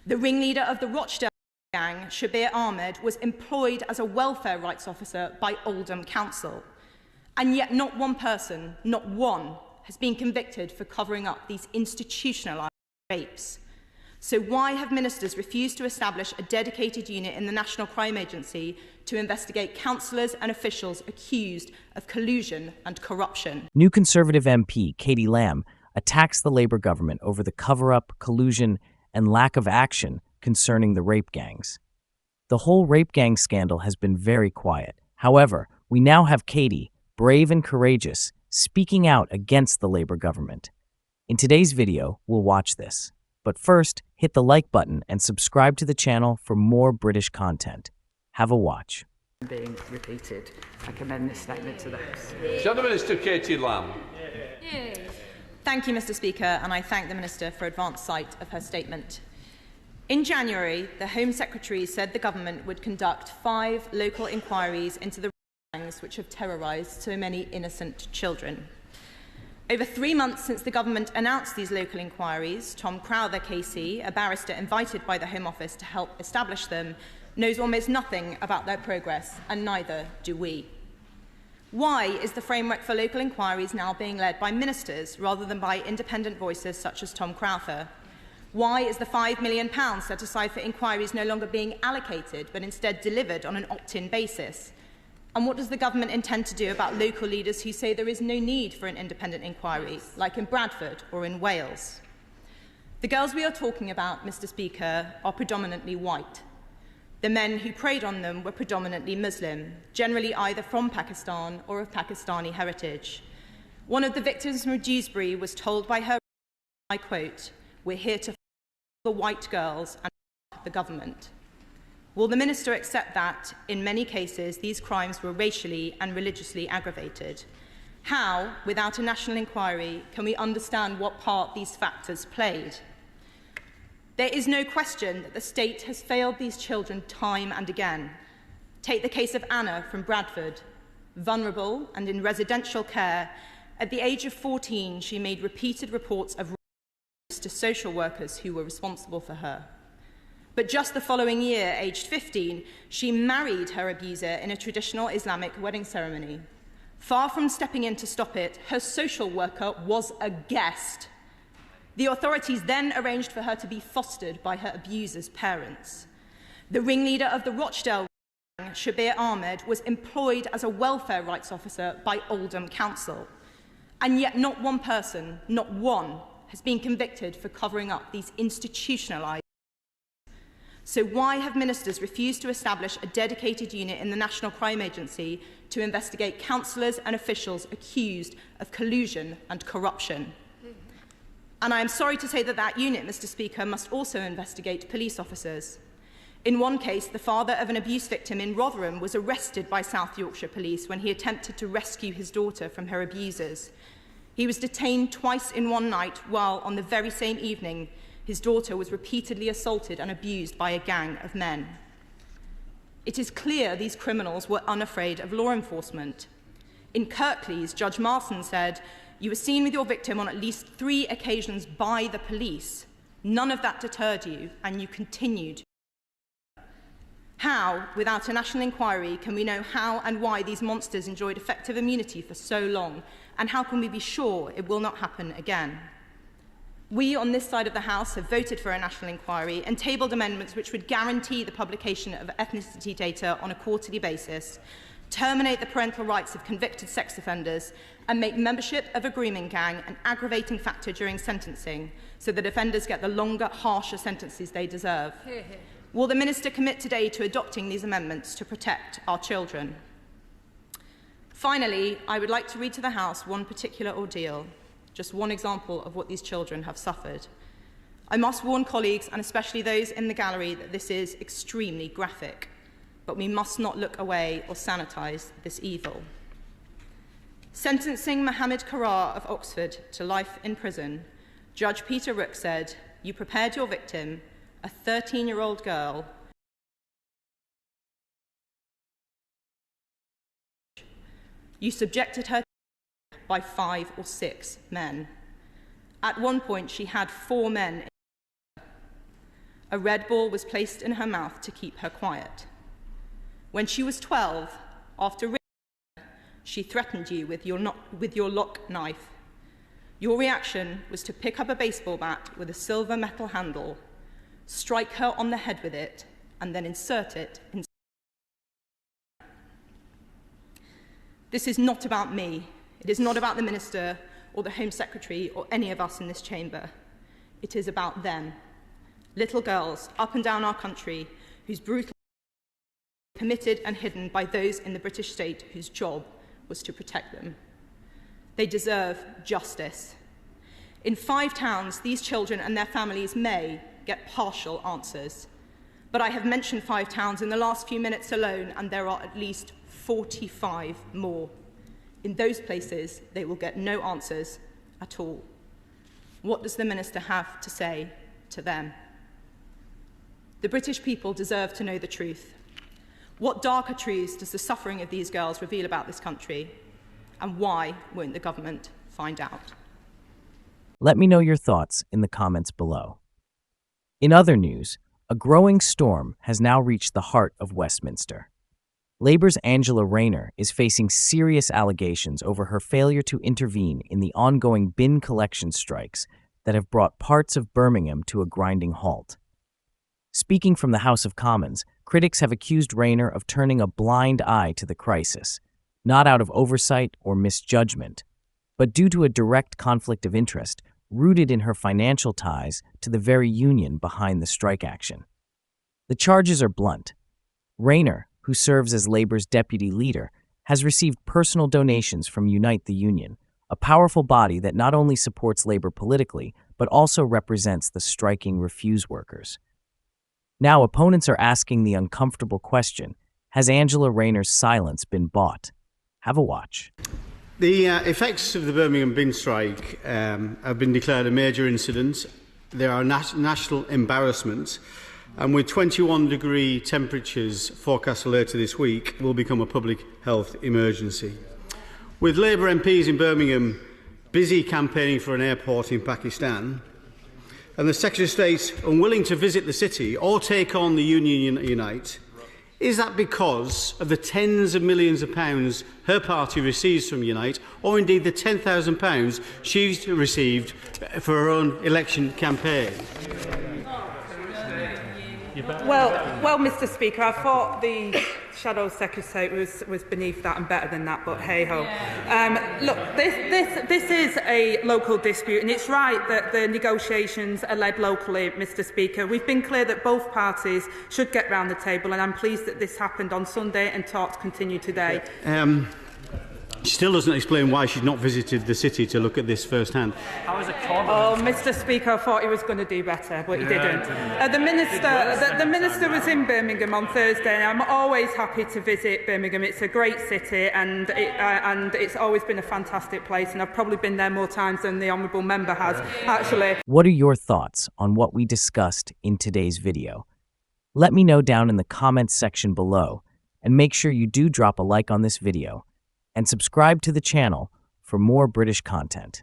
The ringleader of the Rochdale gang, Shabir Ahmed, was employed as a welfare rights officer by Oldham Council. And yet not one person, not one, has been convicted for covering up these institutionalised rapes. So why have ministers refused to establish a dedicated unit in the National Crime Agency to investigate councillors and officials accused of collusion and corruption? New Conservative MP Katie Lamb attacks the Labour government over the cover-up, collusion, and lack of action concerning the rape gangs. The whole rape gang scandal has been very quiet. However, we now have Katie, brave and courageous, speaking out against the Labour government. In today's video, we'll watch this. But first, hit the like button and subscribe to the channel for more British content. Have a watch. Being repeated. I commend this statement to the House. Shadow Minister Katie Lamb. Thank you, Mr. Speaker, and I thank the Minister for advance sight of her statement. In January, the Home Secretary said the government would conduct 5 local inquiries into the gangs which have terrorised so many innocent children. Over 3 months since the government announced these local inquiries, Tom Crowther KC, a barrister invited by the Home Office to help establish them, knows almost nothing about their progress, and neither do we. Why is the framework for local inquiries now being led by ministers rather than by independent voices such as Tom Crowther? Why is the £5 million set aside for inquiries no longer being allocated, but instead delivered on an opt-in basis? And what does the government intend to do about local leaders who say there is no need for an independent inquiry, like in Bradford or in Wales? The girls we are talking about, Mr. Speaker, are predominantly white. The men who preyed on them were predominantly Muslim, generally either from Pakistan or of Pakistani heritage. One of the victims from Dewsbury was told by her, I quote, "We're here to fight the white girls and the government." Will the Minister accept that, in many cases, these crimes were racially and religiously aggravated? How, without a national inquiry, can we understand what part these factors played? There is no question that the state has failed these children time and again. Take the case of Anna from Bradford. Vulnerable and in residential care, at the age of 14, she made repeated reports of rape to social workers who were responsible for her. But just the following year, aged 15, she married her abuser in a traditional Islamic wedding ceremony. Far from stepping in to stop it, her social worker was aghast. The authorities then arranged for her to be fostered by her abuser's parents. The ringleader of the Rochdale gang, Shabir Ahmed, was employed as a welfare rights officer by Oldham Council. And yet not one person, not one, has been convicted for covering up these institutionalised. So why have ministers refused to establish a dedicated unit in the National Crime Agency to investigate councillors and officials accused of collusion and corruption? And I am sorry to say that that unit, Mr. Speaker, must also investigate police officers. In one case, the father of an abuse victim in Rotherham was arrested by South Yorkshire Police when he attempted to rescue his daughter from her abusers. He was detained twice in one night, while on the very same evening, his daughter was repeatedly assaulted and abused by a gang of men. It is clear these criminals were unafraid of law enforcement. In Kirklees, Judge Marson said, "You were seen with your victim on at least 3 occasions by the police. None of that deterred you, and you continued." How, without a national inquiry, can we know how and why these monsters enjoyed effective immunity for so long, and how can we be sure it will not happen again? We on this side of the House have voted for a national inquiry and tabled amendments which would guarantee the publication of ethnicity data on a quarterly basis, terminate the parental rights of convicted sex offenders, and make membership of a grooming gang an aggravating factor during sentencing so that offenders get the longer, harsher sentences they deserve. Will the Minister commit today to adopting these amendments to protect our children? Finally, I would like to read to the House one particular ordeal, just one example of what these children have suffered. I must warn colleagues, and especially those in the gallery, that this is extremely graphic, but we must not look away or sanitise this evil. Sentencing Mohammed Karar of Oxford to life in prison, Judge Peter Rook said, "You prepared your victim, a 13-year-old girl, you subjected her by 5 or 6 men. At one point, she had 4 men. A red ball was placed in her mouth to keep her quiet. When she was 12, after raping her, she threatened you with your lock knife. Your reaction was to pick up a baseball bat with a silver metal handle, strike her on the head with it, and then insert it in. This is not about me. It is not about the Minister or the Home Secretary or any of us in this chamber. It is about them, little girls up and down our country whose brutal committed and hidden by those in the British state whose job was to protect them. They deserve justice. In 5 towns, these children and their families may get partial answers. But I have mentioned 5 towns in the last few minutes alone, and there are at least 45 more. In those places, they will get no answers at all. What does the Minister have to say to them? The British people deserve to know the truth. What darker truths does the suffering of these girls reveal about this country? And why won't the government find out? Let me know your thoughts in the comments below. In other news, a growing storm has now reached the heart of Westminster. Labour's Angela Rayner is facing serious allegations over her failure to intervene in the ongoing bin collection strikes that have brought parts of Birmingham to a grinding halt. Speaking from the House of Commons, critics have accused Rayner of turning a blind eye to the crisis, not out of oversight or misjudgment, but due to a direct conflict of interest rooted in her financial ties to the very union behind the strike action. The charges are blunt. Rayner, who serves as Labour's deputy leader, has received personal donations from Unite the Union, a powerful body that not only supports Labour politically, but also represents the striking refuse workers. Now, opponents are asking the uncomfortable question, has Angela Rayner's silence been bought? Have a watch. The effects of the Birmingham bin strike have been declared a major incident. They are a national embarrassment, and with 21-degree temperatures forecast for later this week, will become a public health emergency. With Labour MPs in Birmingham busy campaigning for an airport in Pakistan, and the Secretary of State unwilling to visit the city or take on the Union Unite, is that because of the tens of millions of pounds her party receives from Unite, or indeed the £10,000 she's received for her own election campaign? Well, Mr. Speaker, I thought the Shadow Secretary was beneath that and better than that, but hey-ho. Look, this is a local dispute, and it's right that the negotiations are led locally, Mr. Speaker. We've been clear that both parties should get round the table, and I'm pleased that this happened on Sunday and talks continue today. She still doesn't explain why she's not visited the city to look at this firsthand. Oh, Mr. Speaker, I thought he was going to do better, but he didn't. The Minister was in Birmingham on Thursday, and I'm always happy to visit Birmingham. It's a great city, and it's always been a fantastic place, and I've probably been there more times than the Honourable Member has, actually. What are your thoughts on what we discussed in today's video? Let me know down in the comments section below, and make sure you do drop a like on this video and subscribe to the channel for more British content.